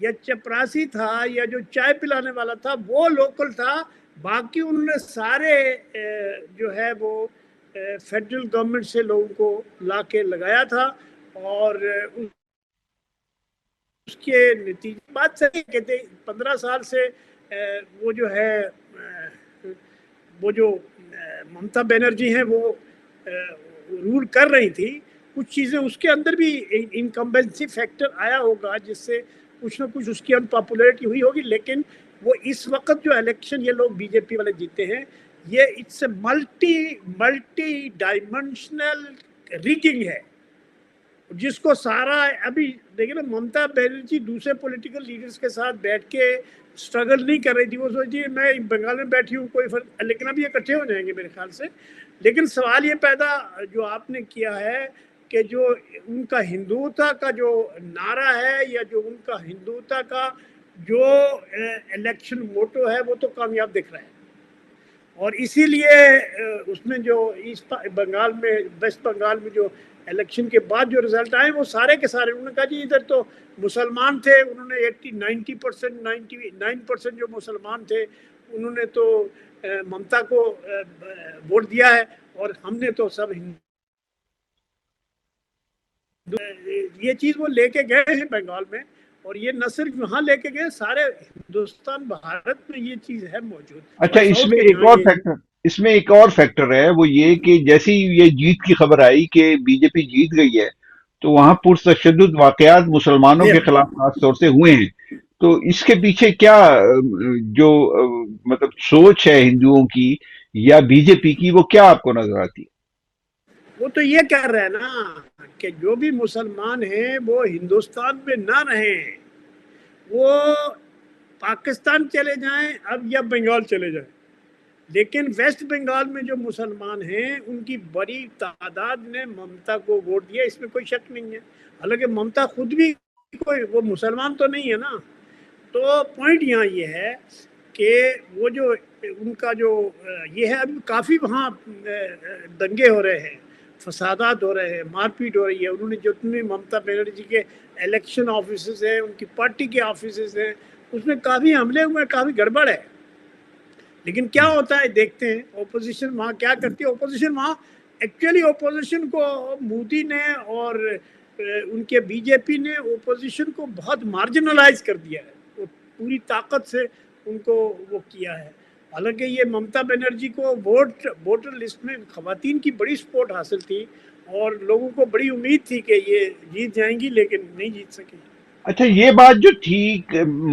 یا چپراسی تھا یا جو چائے پلانے والا تھا وہ لوکل تھا. باقی انہوں نے سارے جو ہے وہ فیڈرل گورنمنٹ سے لوگوں کو لا کے لگایا تھا. اور اس کے نتیجے بات صحیح کہتے 15 سال سے وہ جو ہے وہ جو ممتا بنرجی ہیں وہ رول کر رہی تھی. کچھ چیزیں اس کے اندر بھی انکمبنسی فیکٹر آیا ہوگا جس سے کچھ نہ کچھ اس کی انپاپولیرٹی ہوئی ہوگی. لیکن وہ اس وقت جو الیکشن یہ لوگ بی جے پی والے جیتے ہیں یہ it's a multi dimensional rigging ہے جس کو سارا ابھی دیکھیں نا. ممتا بنرجی دوسرے پولیٹیکل لیڈرز کے ساتھ بیٹھ کے اسٹرگل نہیں کر رہی تھی. وہ سوچتی ہے میں بنگال میں بیٹھی ہوں کوئی فرق, لیکن اب یہ اکٹھے ہو جائیں گے میرے خیال سے. لیکن سوال یہ پیدا جو آپ نے کیا ہے کہ جو ان کا ہندوتا کا جو نعرہ ہے یا جو ان کا ہندوتا کا جو الیکشن موٹو ہے وہ تو کامیاب دکھ رہا ہے. اور اسی لیے اس میں جو ایسٹ بنگال میں ویسٹ بنگال میں جو الیکشن کے بعد جو رزلٹ آئے وہ سارے کے سارے انہوں نے کہا جی ادھر تو مسلمان تھے, انہوں نے 99% جو مسلمان تھے انہوں نے تو ممتا کو ووٹ دیا ہے اور ہم نے تو سب یہ چیز وہ لے کے گئے ہیں بنگال میں. اور یہ نہ صرف وہاں لے کے گئے سارے ہندوستان بھارت میں یہ چیز ہے موجود. اچھا اس میں ایک اور فیکٹر ہے وہ یہ کہ جیسی یہ جیت کی خبر آئی کہ بی جے پی جیت گئی ہے تو وہاں پرتشدد واقعات مسلمانوں کے خلاف خاص طور سے ہوئے ہیں. تو اس کے پیچھے کیا جو مطلب سوچ ہے ہندوؤں کی یا بی جے پی کی وہ کیا آپ کو نظر آتی ہے؟ وہ تو یہ کہہ رہے ہیں نا کہ جو بھی مسلمان ہیں وہ ہندوستان میں نہ رہیں, وہ پاکستان چلے جائیں اب یا بنگال چلے جائیں. لیکن ویسٹ بنگال میں جو مسلمان ہیں ان کی بڑی تعداد نے ممتا کو ووٹ دیا, اس میں کوئی شک نہیں ہے. حالانکہ ممتا خود بھی کوئی وہ مسلمان تو نہیں ہے نا. تو پوائنٹ یہاں یہ ہے کہ وہ جو ان کا جو یہ ہے ابھی کافی وہاں دنگے ہو رہے ہیں, فسادات ہو رہے ہیں, مار پیٹ ہو رہی ہے. انہوں نے جتنے ممتا بنرجی کے الیکشن آفیسز ہیں ان کی پارٹی کے آفیسز ہیں اس میں کافی حملے ہوئے, کافی گڑبڑ ہے. لیکن کیا ہوتا ہے دیکھتے ہیں اپوزیشن وہاں کیا کرتی ہے. اپوزیشن وہاں ایکچولی اپوزیشن کو مودی نے اور ان کے بی جے پی نے اپوزیشن کو بہت مارجنلائز کر دیا ہے, وہ پوری طاقت سے ان کو وہ کیا ہے. حالانکہ یہ ممتا بنرجی کو ووٹر لسٹ میں خواتین کی بڑی سپورٹ حاصل تھی اور لوگوں کو بڑی امید تھی کہ یہ جیت جائیں گی, لیکن نہیں جیت سکی. اچھا یہ بات جو تھی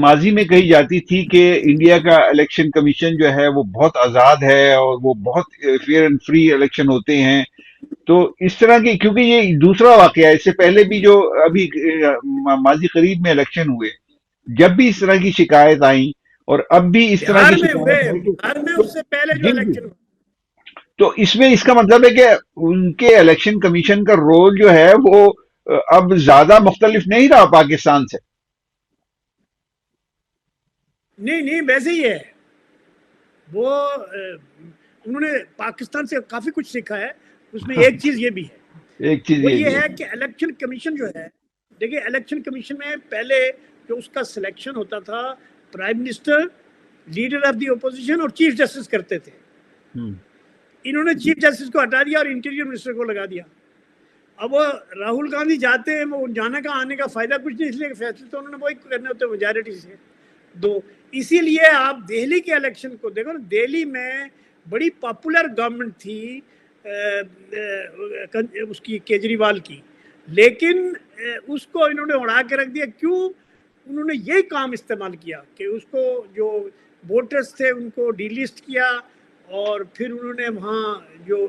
ماضی میں کہی جاتی تھی کہ انڈیا کا الیکشن کمیشن جو ہے وہ بہت آزاد ہے اور وہ بہت فیئر اینڈ فری الیکشن ہوتے ہیں, تو اس طرح کی کیونکہ یہ دوسرا واقعہ ہے, اس سے پہلے بھی جو ابھی ماضی قریب میں الیکشن ہوئے جب بھی اس طرح کی شکایت آئیں اور اب بھی اس طرح بہار کی میں ہوئے, شکایت ہے بہار میں اس سے پہلے جو الیکشن ہوئے. تو اس میں اس کا مطلب ہے کہ ان کے الیکشن کمیشن کا رول جو ہے وہ اب زیادہ مختلف نہیں رہا پاکستان سے. نہیں ویسے ہی ہے. وہ انہوں نے پاکستان سے کافی کچھ سیکھا ہے. اس میں ایک چیز یہ بھی ہے, ایک چیز وہ یہ ہے کہ الیکشن کمیشن جو ہے, دیکھیں الیکشن کمیشن میں پہلے جو اس کا سلیکشن ہوتا تھا prime minister, leader of the opposition اور چیف جسٹس کرتے تھے. انہوں نے چیف جسٹس کو ہٹا دیا اور انٹیریئر منسٹر کو لگا دیا. اب وہ راہل گاندھی جاتے ہیں, وہ جانے کا آنے کا فائدہ کچھ نہیں, اس لیے فیصلے تو انہوں نے وہی کرنے ہوتے میجارٹی سے دو. اسی لیے آپ دہلی کے الیکشن کو دیکھو نا, دہلی میں بڑی پاپولر گورنمنٹ تھی اس کی کیجریوال کی, لیکن اس کو انہوں نے اڑا کے رکھ دیا. کیوں؟ انہوں نے یہی کام استعمال کیا کہ اس کو جو ووٹرز تھے ان کو ڈی لسٹ کیا اور پھر انہوں نے وہاں جو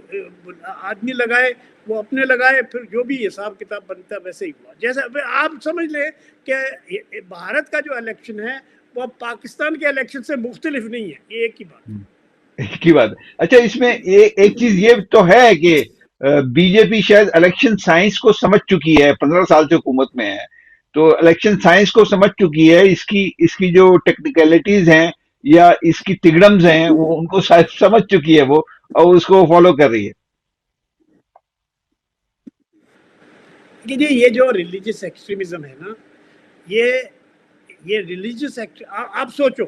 آدمی لگائے وہ اپنے لگائے, پھر جو بھی حساب کتاب بنتا ہے ویسے ہی ہوا. جیسے آپ سمجھ لیں کہ بھارت کا جو الیکشن ہے وہ پاکستان کے الیکشن سے مختلف نہیں ہے, یہ ایک ہی بات ہے. ایک ہی بات. اچھا اس میں ایک چیز یہ تو ہے کہ بی جے پی شاید الیکشن سائنس کو سمجھ چکی ہے, 15 سال سے حکومت میں ہے تو الیکشن سائنس کو سمجھ چکی ہے, اس کی جو ٹیکنیکلٹیز ہیں یا اس کی تگڑمز ہیں وہ ان کو سمجھ چکی ہے وہ, اور اس کو فالو کر رہی ہے. یہ جو ریلیجیس ایکسٹریمزم ہے نا, یہ یہ ریلیجیس ایکٹ. آپ سوچو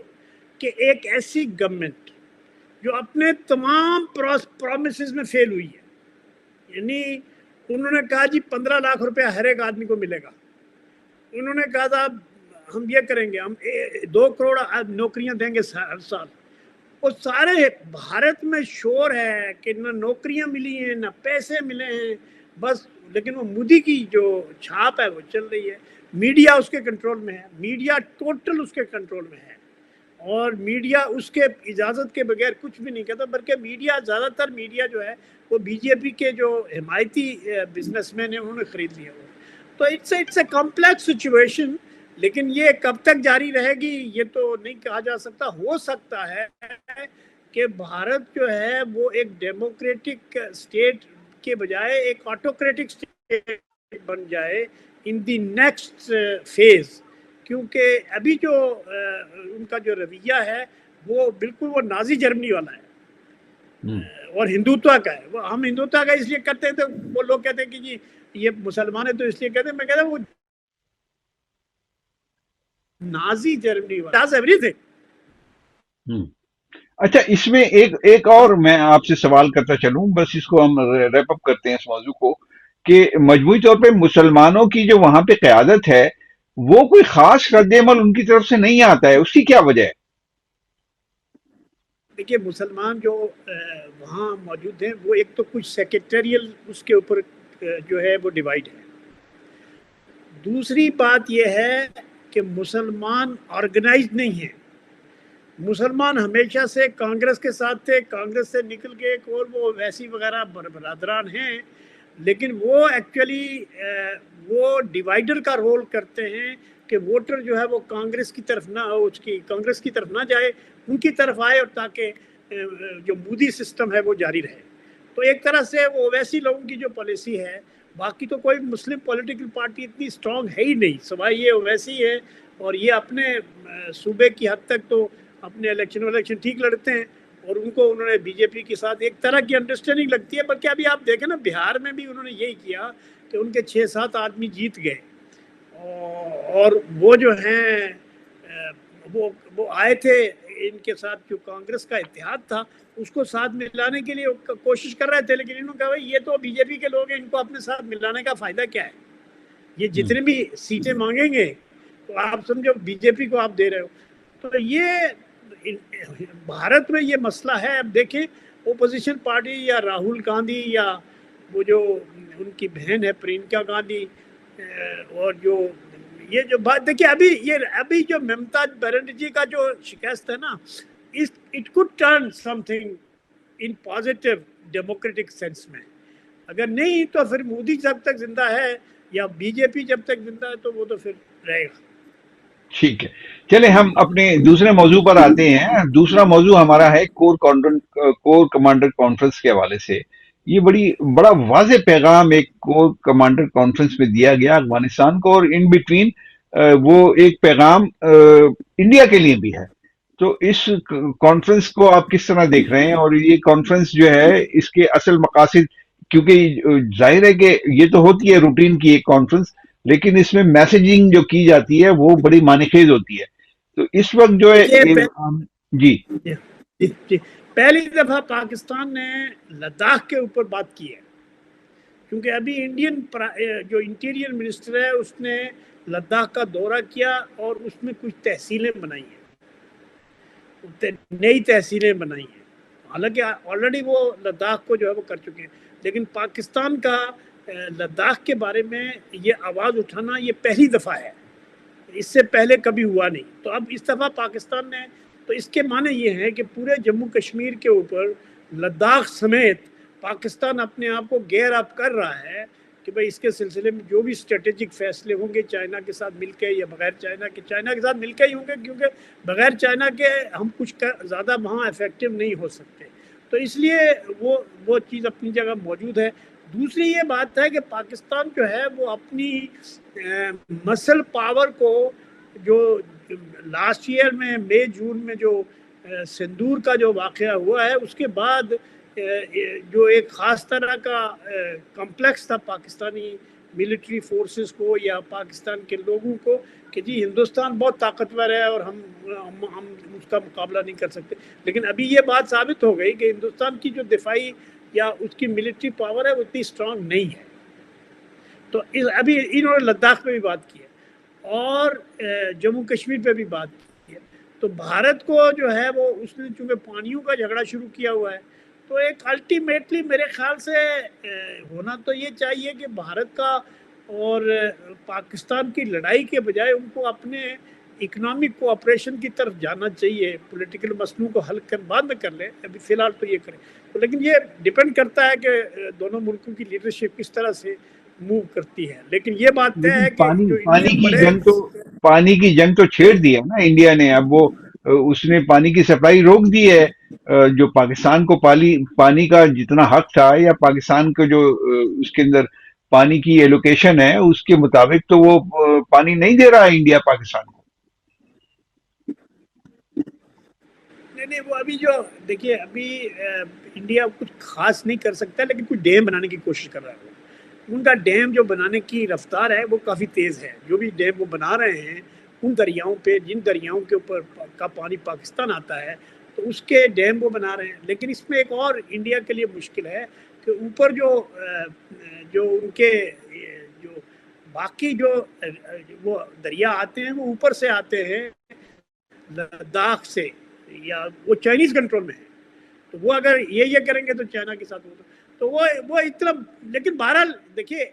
کہ ایک ایسی گورنمنٹ جو اپنے تمام پرومسز میں فیل ہوئی ہے، یعنی انہوں نے کہا جی 15 لاکھ روپیہ ہر ایک آدمی کو ملے گا، انہوں نے کہا تھا ہم یہ کریں گے، ہم 2 کروڑ نوکریاں دیں گے ہر سال. وہ سارے بھارت میں شور ہے کہ نہ نوکریاں ملی ہیں نہ پیسے ملے ہیں بس. لیکن وہ مودی کی جو چھاپ ہے وہ چل رہی ہے. میڈیا اس کے کنٹرول میں ہے، میڈیا ٹوٹل اس کے کنٹرول میں ہے، اور میڈیا اس کے اجازت کے بغیر کچھ بھی نہیں کہتا، بلکہ میڈیا زیادہ تر میڈیا جو ہے وہ بی جے پی کے جو حمایتی بزنس مین ہیں انہوں نے خرید لیا ہوا. تو اٹس اے کمپلیکس سچویشن. لیکن یہ کب تک جاری رہے گی یہ تو نہیں کہا جا سکتا. ہو سکتا ہے کہ بھارت جو ہے وہ ایک ڈیموکریٹک اسٹیٹ کے بجائے ایک آٹوکریٹک اسٹیٹ بن جائے ان دی نیکسٹ فیز، کیونکہ ابھی جو ان کا جو رویہ ہے وہ بالکل وہ نازی جرمنی والا ہے اور ہندوتوا کا ہے. وہ ہم ہندوتوا کا اس لیے کرتے ہیں تو وہ لوگ کہتے ہیں کہ جی یہ مسلمان ہے تو اس لیے کہتے ہیں. میں کہتا ہوں وہ نازی جرمنی والا ڈز ایوری تھنگ. اچھا، اس میں ایک اور میں آپ سے سوال کرتا چلوں، بس اس کو ہم ریپ اپ کرتے ہیں اس موضوع کو، کہ مجموعی طور پہ مسلمانوں کی جو وہاں پہ قیادت ہے وہ کوئی خاص رد عمل ان کی طرف سے نہیں آتا ہے، اس کی کیا وجہ ہے؟ دیکھیے مسلمان جو وہاں موجود ہیں وہ ایک تو کچھ سیکٹریل اس کے اوپر جو ہے وہ ڈیوائڈ ہے. دوسری بات یہ ہے کہ مسلمان آرگنائزڈ نہیں ہیں. مسلمان ہمیشہ سے کانگریس کے ساتھ تھے، کانگریس سے نکل کے ایک اور وہ ویسی وغیرہ برادران ہیں، لیکن وہ ایکچولی وہ ڈیوائڈر کا رول کرتے ہیں کہ ووٹر جو ہے وہ کانگریس کی طرف نہ ہو، اس کی کانگریس کی طرف نہ جائے، ان کی طرف آئے، اور تاکہ جو مودی سسٹم ہے وہ جاری رہے. تو ایک طرح سے وہ ویسی لوگوں کی جو پالیسی ہے. باقی تو کوئی مسلم پولیٹیکل پارٹی اتنی اسٹرانگ ہے ہی نہیں، سوائے یہ ویسی ہے، اور یہ اپنے صوبے کی حد تک تو اپنے الیکشن ٹھیک لڑتے ہیں، اور ان کو انہوں نے بی جے پی کے ساتھ ایک طرح کی انڈرسٹینڈنگ لگتی ہے. بلکہ ابھی آپ دیکھیں نا بہار میں بھی انہوں نے یہی کیا کہ ان کے 6-7 آدمی جیت گئے، اور وہ جو ہیں وہ آئے تھے ان کے ساتھ، جو کانگریس کا اتحاد تھا اس کو ساتھ ملانے کے لیے کوشش کر رہے تھے، لیکن انہوں نے کہا بھائی یہ تو بی جے پی کے لوگ ہیں، ان کو اپنے ساتھ ملانے کا فائدہ کیا ہے؟ یہ جتنے بھی سیٹیں مانگیں گے تو آپ سمجھو بی جے پی کو آپ دے رہے ہو. تو یہ بھارت میں یہ مسئلہ ہے. اب دیکھیں اپوزیشن پارٹی یا راہل گاندھی یا وہ جو ان کی بہن ہے پرینکا گاندھی، اور جو یہ جو بات دیکھیے ابھی جو ممتا بنرجی کا جو شکست ہے نا، it could turn some thing in positive democratic sense میں. اگر نہیں تو پھر مودی جب تک زندہ ہے یا بی جے پی جب تک زندہ ہے تو وہ تو پھر رہے گا. ٹھیک ہے، چلے ہم اپنے دوسرے موضوع پر آتے ہیں. دوسرا موضوع ہمارا ہے کور کمانڈر کانفرنس کے حوالے سے. یہ بڑا واضح پیغام ایک کور کمانڈر کانفرنس میں دیا گیا افغانستان کو، اور ان بٹوین وہ ایک پیغام انڈیا کے لیے بھی ہے. تو اس کانفرنس کو آپ کس طرح دیکھ رہے ہیں؟ اور یہ کانفرنس جو ہے اس کے اصل مقاصد، کیونکہ ظاہر ہے کہ یہ تو ہوتی ہے روٹین کی ایک کانفرنس، لیکن اس میں میسیجنگ جو کی جاتی ہے وہ بڑی معنی خیز ہوتی ہے. تو اس وقت جو ہے جی جی پہلی دفعہ پاکستان نے لداخ کے اوپر بات کی ہے، کیونکہ ابھی انڈین جو انٹیریئر منسٹر ہے اس نے لداخ کا دورہ کیا اور اس میں کچھ تحصیلیں بنائی ہیں، نئی تحصیلیں بنائی ہیں. حالانکہ آلریڈی وہ لداخ کو جو ہے وہ کر چکے ہیں، لیکن پاکستان کا لداخ کے بارے میں یہ آواز اٹھانا یہ پہلی دفعہ ہے، اس سے پہلے کبھی ہوا نہیں. تو اب اس دفعہ پاکستان نے، تو اس کے معنی یہ ہے کہ پورے جموں کشمیر کے اوپر لداخ سمیت پاکستان اپنے آپ کو گیئر اپ کر رہا ہے کہ بھئی اس کے سلسلے میں جو بھی اسٹریٹجک فیصلے ہوں گے چائنا کے ساتھ مل کے یا بغیر چائنا کے ساتھ مل کے ہی ہوں گے، کیونکہ بغیر چائنا کے ہم کچھ زیادہ وہاں افیکٹو نہیں ہو سکتے. تو اس لیے وہ چیز اپنی جگہ موجود ہے. دوسری یہ بات ہے کہ پاکستان جو ہے وہ اپنی مسل پاور کو، جو لاسٹ ایئر میں مئی جون میں جو سندور کا جو واقعہ ہوا ہے اس کے بعد جو ایک خاص طرح کا کمپلیکس تھا پاکستانی ملٹری فورسز کو یا پاکستان کے لوگوں کو کہ جی ہندوستان بہت طاقتور ہے اور ہم اس کا مقابلہ نہیں کر سکتے. لیکن ابھی یہ بات ثابت ہو گئی کہ ہندوستان کی جو دفاعی یا اس کی ملٹری پاور ہے وہ اتنی اسٹرانگ نہیں ہے. تو ابھی انہوں نے لداخ پہ بھی بات کی ہے اور جموں کشمیر پہ بھی بات کی ہے. تو بھارت کو جو ہے وہ اس نے چونکہ پانیوں کا جھگڑا شروع کیا ہوا ہے تو ایک الٹیمیٹلی میرے خیال سے ہونا تو یہ چاہیے کہ بھارت کا اور پاکستان کی لڑائی کے بجائے ان کو اپنے اکنامک کوآپریشن کی طرف جانا چاہیے. پولیٹیکل مسئلوں کو حل کر بعد میں کر لیں, ابھی فی الحال تو یہ کریں. لیکن یہ ڈیپینڈ کرتا ہے کہ دونوں ملکوں کی لیڈرشپ کس طرح سے موو کرتی ہے. لیکن یہ بات طے لیکن ہے کہ جو انڈیا بڑے پانی کی جنگ تو چھیڑ دی ہے نا انڈیا نے. اب وہ اس نے پانی کی سپلائی روک دی ہے. جو پاکستان کو پانی کا جتنا حق تھا یا پاکستان کو جو اس کے اندر پانی کی ایلوکیشن ہے اس کے مطابق تو وہ پانی نہیں دے رہا ہے انڈیا پاکستان کو. نہیں وہ ابھی جو دیکھیے ابھی انڈیا کچھ خاص نہیں کر سکتا لیکن کچھ ڈیم بنانے کی کوشش کر رہا ہے. ان کا ڈیم جو بنانے کی رفتار ہے وہ کافی تیز ہے. جو بھی ڈیم وہ بنا رہے ہیں ان دریاؤں پہ, جن دریاؤں کے اوپر کا پانی پاکستان آتا ہے تو اس کے ڈیم وہ بنا رہے ہیں. لیکن اس میں ایک اور انڈیا کے لیے مشکل ہے کہ اوپر جو ان کے جو باقی جو وہ دریا آتے ہیں وہ اوپر سے آتے ہیں لداخ سے یا وہ چائنیز کنٹرول میں ہے. تو وہ اگر یہ کریں گے تو چائنا کے ساتھ ہوگا تو وہ اتنا. لیکن بہرحال دیکھیے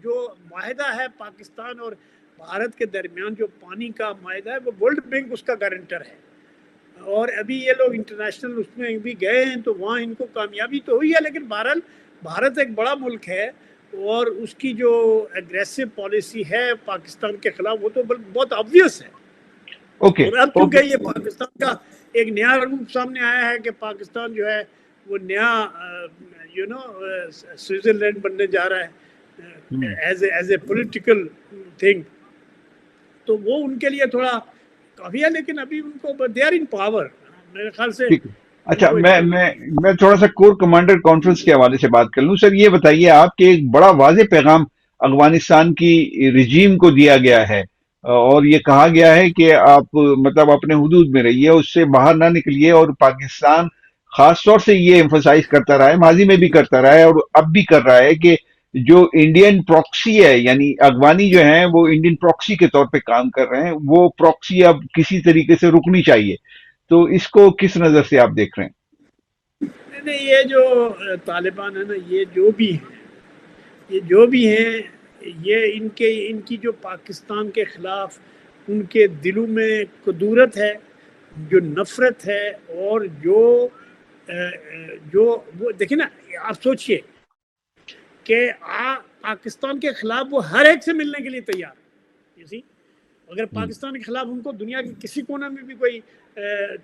جو معاہدہ ہے پاکستان اور بھارت کے درمیان جو پانی کا معاہدہ ہے وہ ورلڈ بینک اس کا گارنٹر ہے. اور ابھی یہ لوگ انٹرنیشنل اس میں بھی گئے ہیں تو وہاں ان کو کامیابی تو ہوئی ہے. لیکن بہرحال بھارت ایک بڑا ملک ہے اور اس کی جو ایگریسو پالیسی ہے پاکستان کے خلاف وہ تو بہت آبویس ہے. اوکے اور اب چونکہ یہ پاکستان کا ایک نیا روپ سامنے آیا ہے کہ پاکستان جو ہے وہ نیا سوئٹزرلینڈ بننے جا رہا ہے ایز اے پولیٹیکل تھنگ, تو وہ ان کے لیے تھوڑا کافی ہے. لیکن ابھی ان کو دے آر ان پاور میرے خیال سے. اچھا میں تھوڑا سا کور کمانڈر کانفرنس کے حوالے سے بات کر لوں. سر یہ بتائیے آپ کہ ایک بڑا واضح پیغام افغانستان کی رجیم کو دیا گیا ہے اور یہ کہا گیا ہے کہ آپ مطلب اپنے حدود میں رہیے, اس سے باہر نہ نکلیے. اور پاکستان خاص طور سے یہ ایمفسائز کرتا رہا ہے, ماضی میں بھی کرتا رہا ہے اور اب بھی کر رہا ہے کہ جو انڈین پراکسی ہے یعنی افغانی جو ہیں وہ انڈین پراکسی کے طور پہ کام کر رہے ہیں, وہ پراکسی اب کسی طریقے سے رکنی چاہیے. تو اس کو کس نظر سے آپ دیکھ رہے ہیں؟ نہیں یہ جو طالبان ہے نا یہ جو بھی ہیں یہ ان کی جو پاکستان کے خلاف ان کے دلوں میں کدورت ہے, جو نفرت ہے اور جو وہ دیکھیں نا آپ سوچئے کہ پاکستان کے خلاف وہ ہر ایک سے ملنے کے لیے تیار ہے. اگر پاکستان کے خلاف ان کو دنیا کے کسی کونے میں بھی کوئی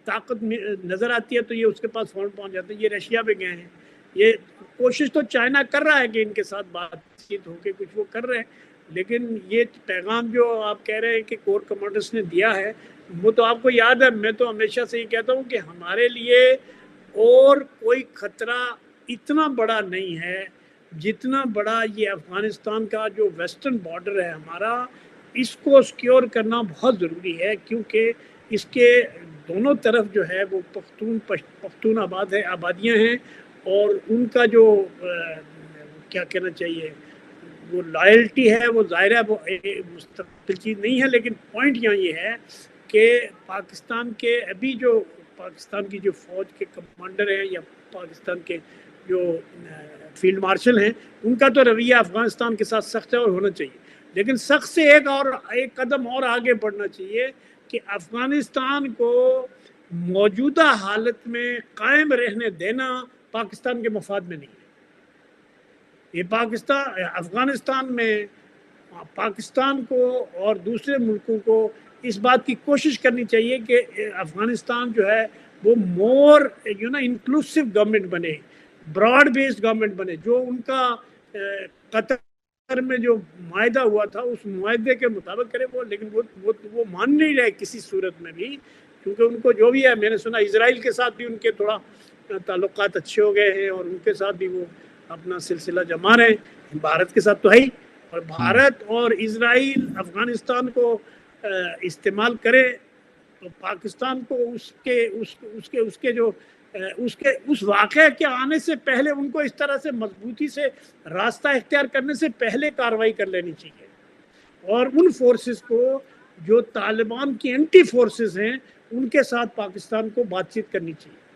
طاقت نظر آتی ہے تو یہ اس کے پاس فوراً پہنچ جاتے ہیں. یہ رشیا پہ گئے ہیں, یہ کوشش تو چائنا کر رہا ہے کہ ان کے ساتھ بات چیت ہو کے کچھ وہ کر رہے ہیں. لیکن یہ پیغام جو آپ کہہ رہے ہیں کہ کور کمانڈرز نے دیا ہے وہ تو آپ کو یاد ہے, میں تو ہمیشہ سے یہ کہتا ہوں کہ ہمارے لیے اور کوئی خطرہ اتنا بڑا نہیں ہے جتنا بڑا یہ افغانستان کا جو ویسٹرن بارڈر ہے ہمارا, اس کو سیکیور کرنا بہت ضروری ہے. کیونکہ اس کے دونوں طرف جو ہے وہ پختون آبادیاں ہیں اور ان کا جو کیا کہنا چاہیے وہ لائلٹی ہے وہ ظاہر ہے وہ مستقل چیز نہیں ہے. لیکن پوائنٹ یہاں یہ ہے کہ پاکستان کے ابھی جو پاکستان کی جو فوج کے کمانڈر ہیں یا پاکستان کے جو فیلڈ مارشل ہیں ان کا تو رویہ افغانستان کے ساتھ سخت ہے اور ہونا چاہیے. لیکن سخت سے ایک قدم اور آگے بڑھنا چاہیے کہ افغانستان کو موجودہ حالت میں قائم رہنے دینا پاکستان کے مفاد میں نہیں ہے. یہ افغانستان میں پاکستان کو اور دوسرے ملکوں کو اس بات کی کوشش کرنی چاہیے کہ افغانستان جو ہے وہ مور انکلوسیو گورنمنٹ بنے, براڈ بیسڈ گورنمنٹ بنے. جو ان کا قطر میں جو معاہدہ ہوا تھا اس معاہدے کے مطابق کرے وہ. لیکن وہ مان نہیں رہے کسی صورت میں بھی, کیونکہ ان کو جو بھی ہے, میں نے سنا اسرائیل کے ساتھ بھی ان کے تھوڑا تعلقات اچھے ہو گئے ہیں اور ان کے ساتھ بھی وہ اپنا سلسلہ جما رہے ہیں. بھارت کے ساتھ تو ہے ہی, اور بھارت اور اسرائیل افغانستان کو استعمال کرے تو پاکستان کو اس واقعے کے آنے سے پہلے ان کو اس طرح سے مضبوطی سے راستہ اختیار کرنے سے پہلے کارروائی کر لینی چاہیے، اور ان فورسز کو جو طالبان کی اینٹی فورسز ہیں ان کے ساتھ پاکستان کو بات چیت کرنی چاہیے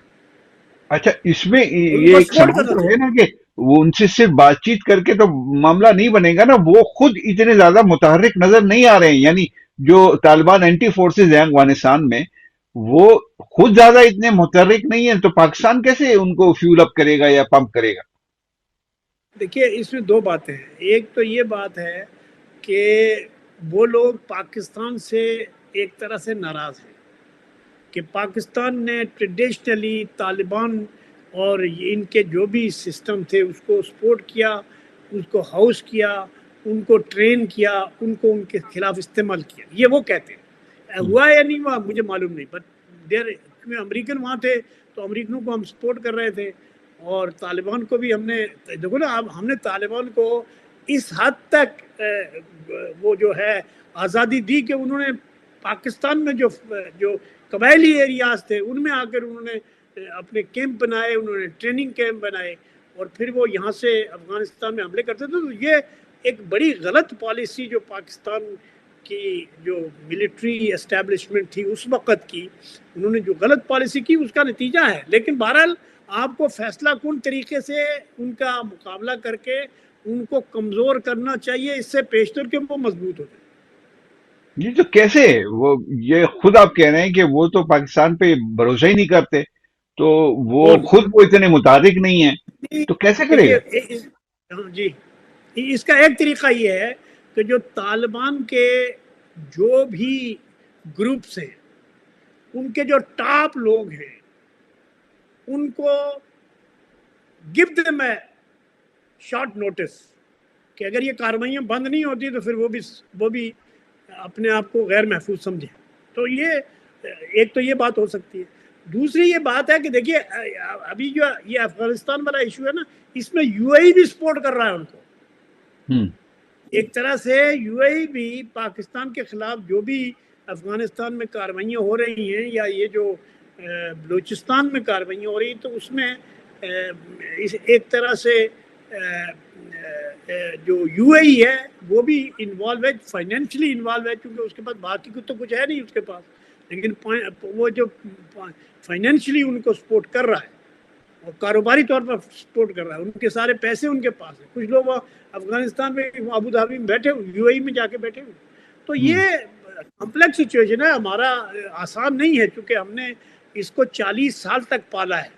اچھا، اس میں اور ان یہ کو ایک سپورٹ سوال کرنا تو چاہیے۔ ہے نا کہ وہ ان سے صرف بات چیت کر کے تو معاملہ نہیں بنے گا نا، وہ خود اتنے زیادہ متحرک نظر نہیں آ رہے ہیں، یعنی جو طالبان اینٹی فورسز ہیں افغانستان میں وہ خود زیادہ اتنے متحرک نہیں ہیں، تو پاکستان کیسے ان کو فیول اپ کرے گا یا پمپ کرے گا؟ دیکھیے اس میں دو باتیں ہیں، ایک تو یہ بات ہے کہ وہ لوگ پاکستان سے ایک طرح سے ناراض ہیں کہ پاکستان نے ٹریڈیشنلی طالبان اور ان کے جو بھی سسٹم تھے اس کو سپورٹ کیا، اس کو ہاؤس کیا، ان کو ٹرین کیا، ان کو ان کے خلاف استعمال کیا، یہ وہ کہتے ہیں۔ ہوا یا نہیں ہوا مجھے معلوم نہیں، بٹ کیونکہ امریکن وہاں تھے تو امریکنوں کو ہم سپورٹ کر رہے تھے، اور طالبان کو بھی ہم نے دیکھو نا، اب ہم نے طالبان کو اس حد تک وہ جو ہے آزادی دی کہ انہوں نے پاکستان میں جو قبائلی ایریاز تھے ان میں آ کر انہوں نے اپنے کیمپ بنائے، انہوں نے ٹریننگ کیمپ بنائے، اور پھر وہ یہاں سے افغانستان میں حملے کرتے تھے۔ تو یہ ایک بڑی غلط پالیسی جو پاکستان کی جو ملٹری اسٹیبلشمنٹ تھی اس وقت کی، انہوں نے جو غلط پالیسی کی اس کا نتیجہ ہے۔ لیکن بہرحال آپ کو فیصلہ کن طریقے سے ان کا مقابلہ کر کے ان کو کمزور کرنا چاہیے، اس سے پیشتر کے وہ مضبوط ہو جائے۔ یہ تو کیسے، وہ یہ خود آپ کہہ رہے ہیں کہ وہ تو پاکستان پہ بھروسہ ہی نہیں کرتے، تو وہ کون؟ خود وہ اتنے متحرک نہیں ہیں، تو کیسے کرے دیکھیے گا؟ جی، اس کا ایک طریقہ یہ ہے کہ جو طالبان کے جو بھی گروپس ہیں ان کے جو ٹاپ لوگ ہیں ان کو give them a short notice کہ اگر یہ کاروائیاں بند نہیں ہوتی تو پھر وہ بھی اپنے آپ کو غیر محفوظ سمجھیں۔ تو یہ ایک تو یہ بات ہو سکتی ہے۔ دوسری یہ بات ہے کہ دیکھیے ابھی جو یہ افغانستان والا ایشو ہے نا، اس میں یو اے ای بھی سپورٹ کر رہا ہے ان کو۔ ہوں ایک طرح سے یو اے ای بھی پاکستان کے خلاف جو بھی افغانستان میں کاروائیاں ہو رہی ہیں یا یہ جو بلوچستان میں کاروائیاں ہو رہی ہیں، تو اس میں ایک طرح سے جو یو اے ای ہے وہ بھی انوالو ہے، فائنینشلی انوالو ہے، کیونکہ اس کے پاس باقی تو کچھ ہے نہیں اس کے پاس، لیکن وہ جو فائنینشلی ان کو سپورٹ کر رہا ہے اور کاروباری طور پر سپورٹ کر رہا ہے، ان کے سارے پیسے ان کے پاس ہیں۔ کچھ لوگ افغانستان میں ابو دھابی میں بیٹھے ہوئے، یو اے ای میں جا کے بیٹھے ہوئے۔ تو ہوں یہ کمپلیکس سچویشن ہے، ہمارا آسان نہیں ہے، کیونکہ ہم نے اس کو 40 سال تک پالا ہے،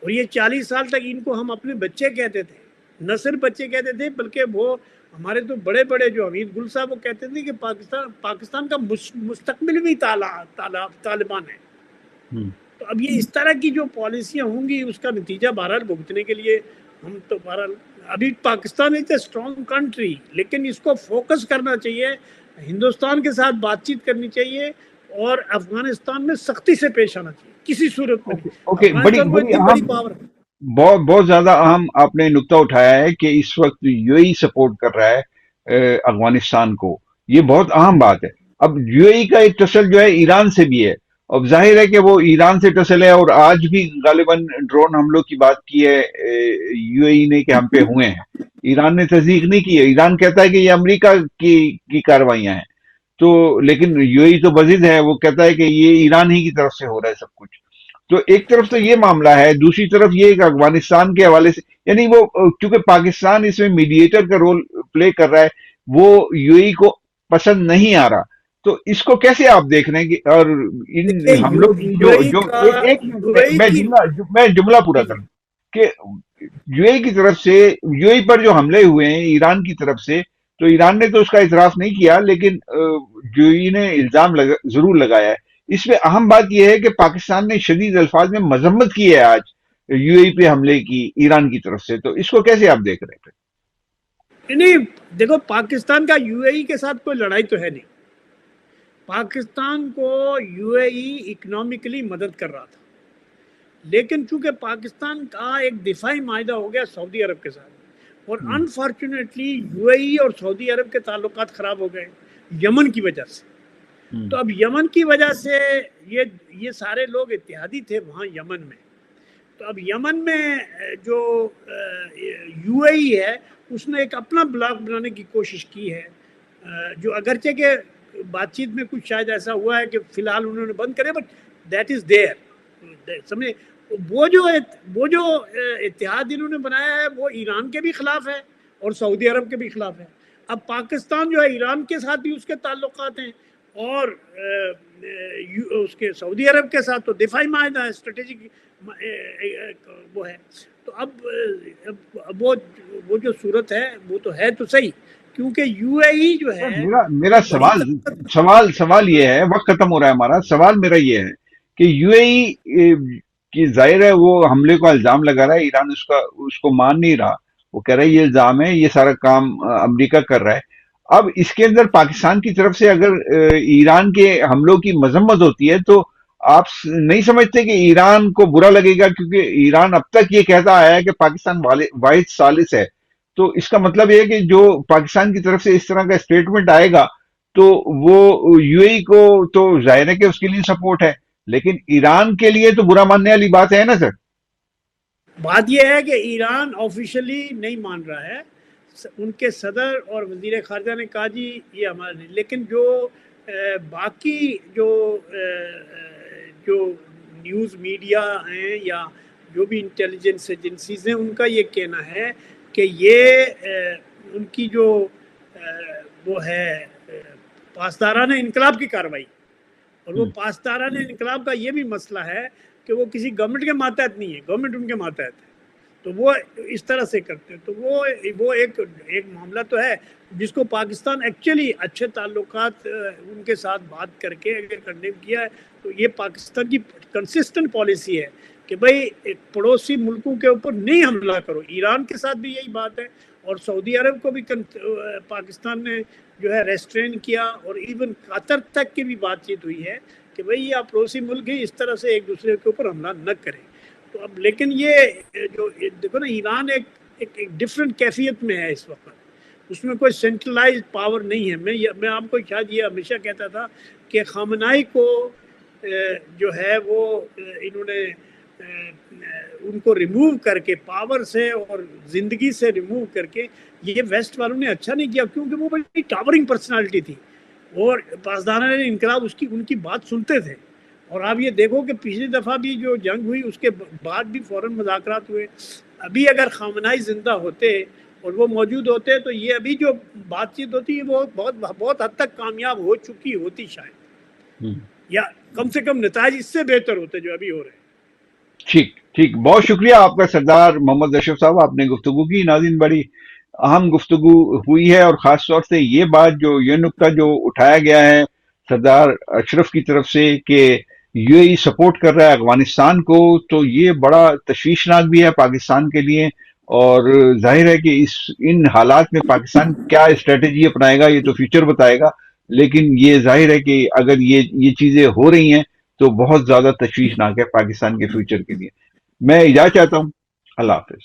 اور یہ 40 سال تک ان کو ہم اپنے بچے کہتے تھے، نہ صرف بچے کہتے تھے بلکہ وہ ہمارے تو بڑے بڑے جو حمید گل صاحب وہ کہتے تھے کہ پاکستان کا مستقبل بھی طالبان ہے۔ ہوں تو اب یہ اس طرح کی جو پالیسیاں ہوں گی اس کا نتیجہ بہرحال بھگتنے کے لیے ہم تو بہرحال ابھی پاکستان از اے اسٹرانگ کنٹری، لیکن اس کو فوکس کرنا چاہیے، ہندوستان کے ساتھ بات چیت کرنی چاہیے، اور افغانستان میں سختی سے پیش آنا چاہیے، کسی صورت میں اوکے نہیں۔ اوکے، بڑی افغانستان کو بڑی اتنی اہم، بڑی پاور ہے۔ بہت بہت زیادہ اہم آپ نے نقطہ اٹھایا ہے کہ اس وقت یو اے ای سپورٹ کر رہا ہے افغانستان کو، یہ بہت اہم بات ہے۔ اب یو اے ای کا ایک ٹسل جو ہے ایران سے بھی ہے، اب ظاہر ہے کہ وہ ایران سے ٹسل ہے، اور آج بھی غالباً ڈرون حملوں کی بات کی ہے یو اے ای نے کہ ہم پہ ہوئے ہیں، ایران نے تصدیق نہیں کی ہے، ایران کہتا ہے کہ یہ امریکہ کی کاروائیاں ہیں، تو لیکن یو اے ای تو بضد ہے، وہ کہتا ہے کہ یہ ایران ہی کی طرف سے ہو رہا ہے سب کچھ۔ تو ایک طرف تو یہ معاملہ ہے، دوسری طرف یہ کہ افغانستان کے حوالے سے، یعنی وہ چونکہ پاکستان اس میں میڈیٹر کا رول پلے کر رہا ہے، وہ یو اے ای کو پسند نہیں آ رہا، تو اس کو کیسے آپ دیکھ رہے ہیں کہ اور ان دیکھیے حملوں کی یو جو اے ای جو کا ایک منٹ یو میں اے ای میں کی جملہ پورا جی کر جی لوں کہ یو اے ای کی طرف سے، یو اے ای پر جو حملے ہوئے ہیں ایران کی طرف سے، تو ایران نے تو اس کا اعتراف نہیں کیا، لیکن یو اے ای نے الزام ضرور لگایا ہے۔ اس میں اہم بات یہ ہے کہ پاکستان نے شدید الفاظ میں مذمت کی ہے آج یو اے ای پہ حملے کی ایران کی طرف سے، تو اس کو کیسے آپ دیکھ رہے ہیں؟ نہیں، دیکھو پاکستان کا یو اے ای کے ساتھ کوئی لڑائی تو ہے نہیں، پاکستان کو یو اے ای اکنامکلی مدد کر رہا تھا، لیکن چونکہ پاکستان کا ایک دفاعی معاہدہ ہو گیا سعودی عرب کے ساتھ، اور انفارچونیٹلی یو اے ای اور سعودی عرب کے تعلقات خراب ہو گئے یمن کی وجہ سے. تو اب یمن کی وجہ سے یہ سارے لوگ اتحادی تھے وہاں یمن میں. تو اب یمن میں جو یو اے ای ہے اس نے ایک اپنا بلاک بنانے کی کوشش کی ہے, جو اگرچہ کہ بات چیت میں کچھ شاید ایسا ہوا ہے کہ فی الحال انہوں نے بند کرے, بٹ دیٹ از دیئر. سمجھے, وہ جو اتحاد انہوں نے بنایا ہے وہ ایران کے بھی خلاف ہے اور سعودی عرب کے بھی خلاف ہے. اب پاکستان جو ہے ایران کے ساتھ بھی اس کے تعلقات ہیں اور اس کے سعودی عرب کے ساتھ تو دفاعی معاہدہ ہے, اسٹریٹجک وہ ہے. تو اب وہ جو صورت ہے وہ تو ہے تو صحیح, کیونکہ یو اے ای جو ہے میرا سوال یہ ہے, وقت ختم ہو رہا ہے ہمارا. سوال میرا یہ ہے کہ یو اے ای کی ظاہر ہے وہ حملے کا الزام لگا رہا ہے, ایران اس کو مان نہیں رہا, وہ کہہ رہا ہے یہ الزام ہے, یہ سارا کام امریکہ کر رہا ہے. اب اس کے اندر پاکستان کی طرف سے اگر ایران کے حملوں کی مذمت ہوتی ہے تو آپ نہیں سمجھتے کہ ایران کو برا لگے گا, کیونکہ ایران اب تک یہ کہتا آیا ہے کہ پاکستان واحد ثالث ہے. تو اس کا مطلب یہ ہے کہ جو پاکستان کی طرف سے اس طرح کا اسٹیٹمنٹ آئے گا تو وہ یو اے ای کو تو ظاہر ہے کہ اس کے لیے سپورٹ ہے, لیکن ایران کے لیے تو برا ماننے والی بات ہے نا سر. بات یہ ہے کہ ایران آفیشلی نہیں مان رہا ہے, ان کے صدر اور وزیر خارجہ نے کہا جی یہ ہمارا نہیں, لیکن جو باقی جو نیوز میڈیا ہیں یا جو بھی انٹیلیجنس ایجنسیز ہیں ان کا یہ کہنا ہے کہ یہ ان کی جو وہ ہے پاسدارانہ انقلاب کی کارروائی, اور وہ پاسدارانہ انقلاب کا یہ بھی مسئلہ ہے کہ وہ کسی گورنمنٹ کے ماتحت نہیں ہے, گورنمنٹ ان کے ماتحت ہے, تو وہ اس طرح سے کرتے ہیں. تو وہ ایک معاملہ تو ہے جس کو پاکستان ایکچولی اچھے تعلقات ان کے ساتھ بات کر کے اگر کنڈیم کیا ہے تو یہ پاکستان کی کنسسٹنٹ پالیسی ہے کہ بھئی پڑوسی ملکوں کے اوپر نہیں حملہ کرو. ایران کے ساتھ بھی یہی بات ہے, اور سعودی عرب کو بھی پاکستان نے جو ہے ریسٹرین کیا, اور ایون قطر تک کی بھی بات چیت ہوئی ہے کہ بھئی یہ پڑوسی ملک ہی اس طرح سے ایک دوسرے کے اوپر حملہ نہ کریں. تو اب لیکن یہ جو دیکھو نا, ایران ایک ڈفرینٹ کیفیت میں ہے اس وقت, اس میں کوئی سینٹرلائز پاور نہیں ہے. میں آپ کو شاید یہ ہمیشہ کہتا تھا کہ خامنائی کو جو ہے وہ انہوں نے ان کو ریموو کر کے پاور سے اور زندگی سے ریموو کر کے, یہ ویسٹ والوں نے اچھا نہیں کیا کیونکہ وہ بڑی ٹاورنگ پرسنالٹی تھی اور پاسدارانہ انقلاب ان کی بات سنتے تھے. اور آپ یہ دیکھو کہ پچھلی دفعہ بھی جو جنگ ہوئی اس کے بعد بھی فوراً مذاکرات ہوئے. ابھی اگر خامنائی زندہ ہوتے اور وہ موجود ہوتے تو یہ ابھی جو بات چیت ہوتی ہے وہ بہت حد تک کامیاب ہو چکی ہوتی شاید, یا کم سے کم نتائج اس سے بہتر ہوتے جو ابھی ہو رہے ہیں. ٹھیک, بہت شکریہ آپ کا سردار محمد اشرف صاحب, آپ نے گفتگو کی. ناظرین, بڑی اہم گفتگو ہوئی ہے, اور خاص طور سے یہ نقطہ جو اٹھایا گیا ہے سردار اشرف کی طرف سے کہ یو اے ای سپورٹ کر رہا ہے افغانستان کو, تو یہ بڑا تشویشناک بھی ہے پاکستان کے لیے. اور ظاہر ہے کہ ان حالات میں پاکستان کیا اسٹریٹجی اپنائے گا یہ تو فیوچر بتائے گا, لیکن یہ ظاہر ہے کہ اگر یہ چیزیں ہو رہی ہیں تو بہت زیادہ تشویشناک ہے پاکستان کے فیوچر کے لیے. میں اجازت چاہتا ہوں. اللہ حافظ.